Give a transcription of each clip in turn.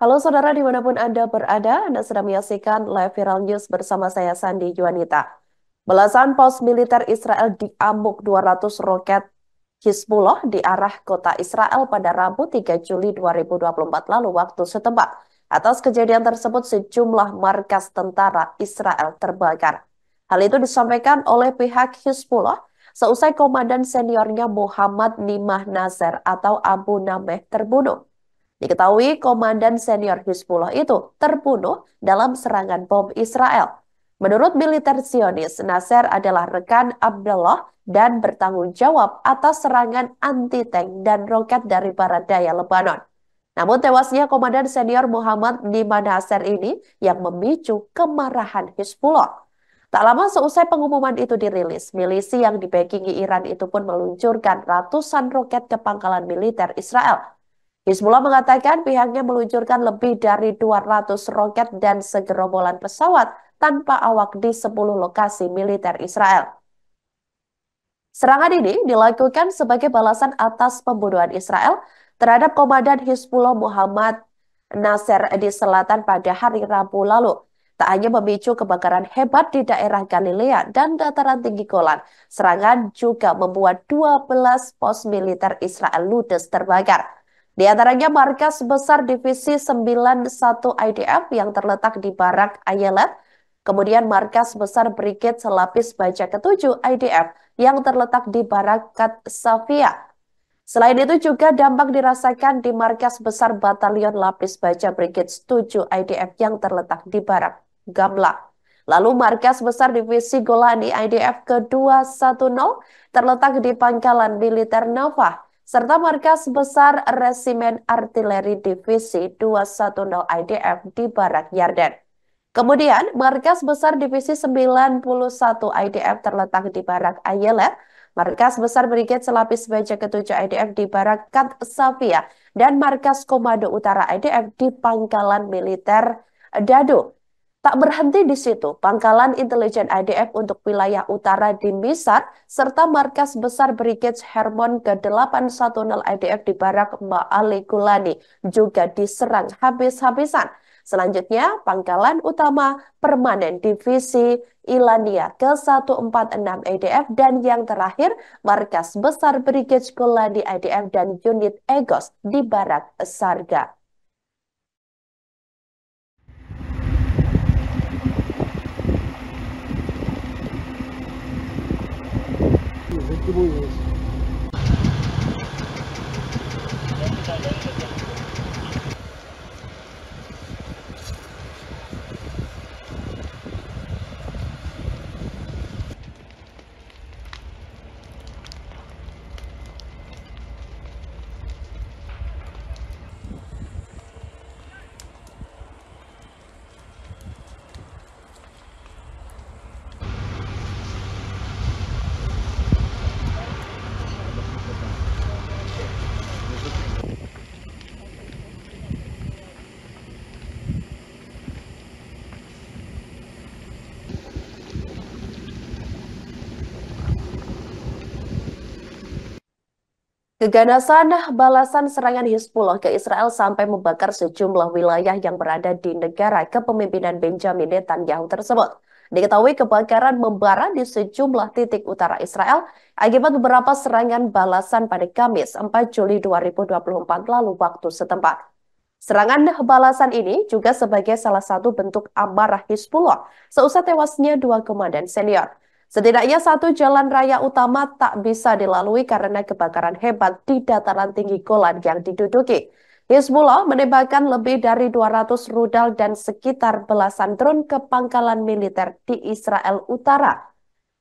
Halo saudara dimanapun Anda berada, Anda sedang menyaksikan live viral news bersama saya Sandi Juanita. Belasan pos militer Israel diamuk 200 roket Hizbullah di arah kota Israel pada Rabu 3 Juli 2024 lalu waktu setempat. Atas kejadian tersebut sejumlah markas tentara Israel terbakar. Hal itu disampaikan oleh pihak Hizbullah seusai komandan seniornya Muhammad Nimah Nasser atau Abu Nameh terbunuh. Diketahui komandan senior Hizbullah itu terbunuh dalam serangan bom Israel. Menurut militer Zionis, Nasser adalah rekan Abdullah dan bertanggung jawab atas serangan anti-tank dan roket dari Baradaya Lebanon. Namun tewasnya komandan senior Muhammad Nima Nasser ini yang memicu kemarahan Hizbullah. Tak lama seusai pengumuman itu dirilis, milisi yang dibackingi Iran itu pun meluncurkan ratusan roket ke pangkalan militer Israel. Hizbullah mengatakan pihaknya meluncurkan lebih dari 200 roket dan segerombolan pesawat tanpa awak di 10 lokasi militer Israel. Serangan ini dilakukan sebagai balasan atas pembunuhan Israel terhadap komandan Hizbullah Muhammad Nasser di selatan pada hari Rabu lalu. Tak hanya memicu kebakaran hebat di daerah Galilea dan dataran tinggi Golan, serangan juga membuat 12 pos militer Israel ludes terbakar. Di antaranya markas besar Divisi 91 IDF yang terletak di Barak Ayelet, kemudian markas besar Brigade Selapis Baja ke-7 IDF yang terletak di Barakat Safia. Selain itu juga dampak dirasakan di markas besar Batalion Lapis Baja Brigade 7 IDF yang terletak di Barak Gamla. Lalu markas besar Divisi Golani IDF ke-210 terletak di Pangkalan Militer Nova, serta markas besar Resimen Artileri Divisi 210 IDF di Barak Yarden. Kemudian, markas besar Divisi 91 IDF terletak di Barak Ayelet, markas besar Brigade Selapis Baja ke-7 IDF di Barakat Safia, dan markas Komando Utara IDF di Pangkalan Militer Dado. Tak berhenti di situ, Pangkalan Intelijen IDF untuk wilayah utara di Misar, serta markas besar Brigade Hermon ke-810 IDF di Barak Ma'ali Gulani juga diserang habis-habisan. Selanjutnya, pangkalan utama permanen Divisi Ilania ke-146 IDF dan yang terakhir, markas besar Brigade Golani IDF dan unit Egos di Barak Sarga. Keganasan balasan serangan Hizbullah ke Israel sampai membakar sejumlah wilayah yang berada di negara kepemimpinan Benjamin Netanyahu tersebut. Diketahui kebakaran membara di sejumlah titik utara Israel akibat beberapa serangan balasan pada Kamis 4 Juli 2024 lalu waktu setempat. Serangan balasan ini juga sebagai salah satu bentuk amarah Hizbullah seusai tewasnya dua komandan senior. Setidaknya satu jalan raya utama tak bisa dilalui karena kebakaran hebat di dataran tinggi Golan yang diduduki. Hizbullah menembakkan lebih dari 200 rudal dan sekitar belasan drone ke pangkalan militer di Israel Utara.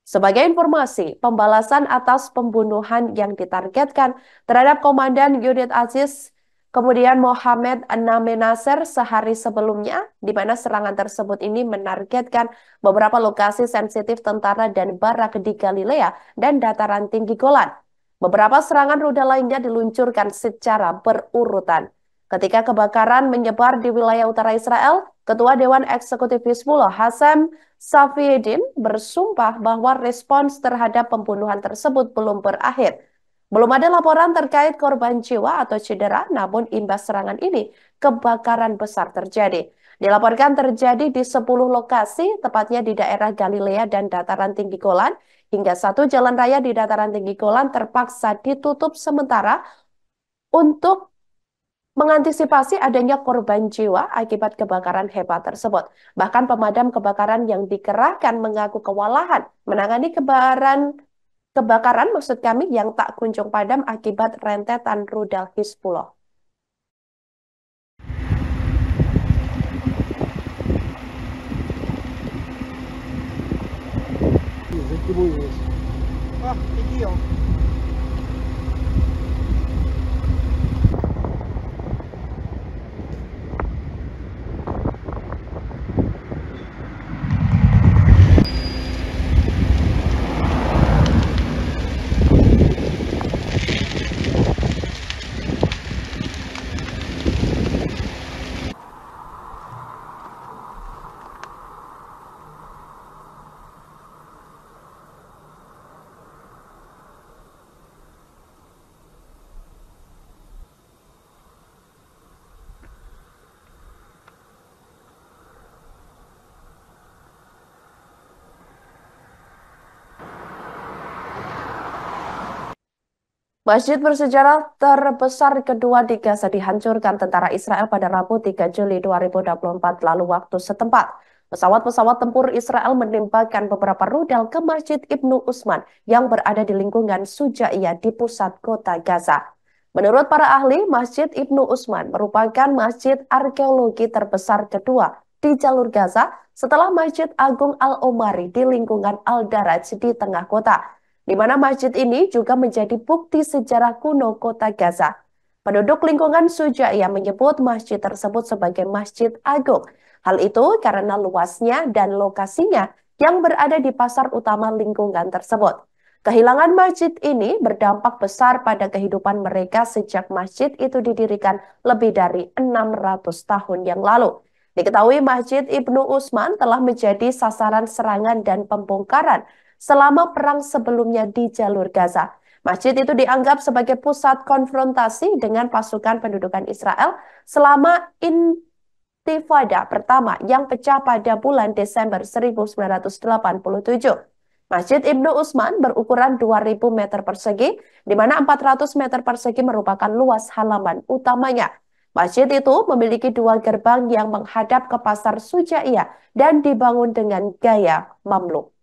Sebagai informasi, pembalasan atas pembunuhan yang ditargetkan terhadap Komandan Unit Aziz, kemudian Mohammed Name Nasser sehari sebelumnya, di mana serangan tersebut ini menargetkan beberapa lokasi sensitif tentara dan barak di Galilea dan dataran tinggi Golan. Beberapa serangan rudal lainnya diluncurkan secara berurutan. Ketika kebakaran menyebar di wilayah utara Israel, Ketua Dewan Eksekutif Hizbullah Hassam Safieddin bersumpah bahwa respons terhadap pembunuhan tersebut belum berakhir. Belum ada laporan terkait korban jiwa atau cedera, namun imbas serangan ini, kebakaran besar terjadi. Dilaporkan terjadi di 10 lokasi, tepatnya di daerah Galilea dan dataran tinggi Golan, hingga satu jalan raya di dataran tinggi Golan terpaksa ditutup sementara untuk mengantisipasi adanya korban jiwa akibat kebakaran hebat tersebut. Bahkan pemadam kebakaran yang dikerahkan mengaku kewalahan menangani kebakaran maksud kami yang tak kunjung padam akibat rentetan rudal Hizbullah. Ah, tinggi ya. Masjid bersejarah terbesar kedua di Gaza dihancurkan tentara Israel pada Rabu 3 Juli 2024 lalu waktu setempat. Pesawat-pesawat tempur Israel menembakkan beberapa rudal ke Masjid Ibnu Utsman yang berada di lingkungan Sujaiyah di pusat kota Gaza. Menurut para ahli, Masjid Ibnu Utsman merupakan masjid arkeologi terbesar kedua di jalur Gaza setelah Masjid Agung Al-Omari di lingkungan Al-Daraj di tengah kota, di mana masjid ini juga menjadi bukti sejarah kuno kota Gaza. Penduduk lingkungan Sujaiyah menyebut masjid tersebut sebagai Masjid Agung. Hal itu karena luasnya dan lokasinya yang berada di pasar utama lingkungan tersebut. Kehilangan masjid ini berdampak besar pada kehidupan mereka sejak masjid itu didirikan lebih dari 600 tahun yang lalu. Diketahui Masjid Ibnu Utsman telah menjadi sasaran serangan dan pembongkaran selama perang sebelumnya di jalur Gaza. Masjid itu dianggap sebagai pusat konfrontasi dengan pasukan pendudukan Israel selama Intifada pertama yang pecah pada bulan Desember 1987. Masjid Ibnu Utsman berukuran 2.000 meter persegi, di mana 400 meter persegi merupakan luas halaman utamanya. Masjid itu memiliki dua gerbang yang menghadap ke pasar Sujaiyah dan dibangun dengan gaya Mamluk.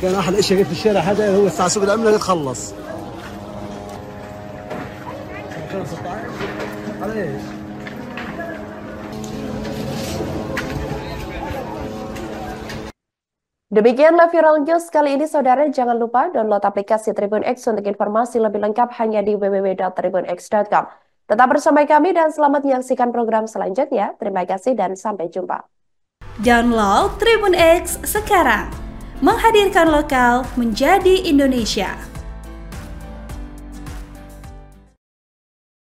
كان احد اشياء في الشارع هذا هو التعصب الامني يتخلص. على ايش؟ Demikian Viral News kali ini, saudara. Jangan lupa download aplikasi Tribun X untuk informasi lebih lengkap hanya di www.tribunx.com. Tetap bersama kami dan selamat menyaksikan program selanjutnya. Terima kasih dan sampai jumpa. Download Tribun X sekarang, menghadirkan lokal menjadi Indonesia.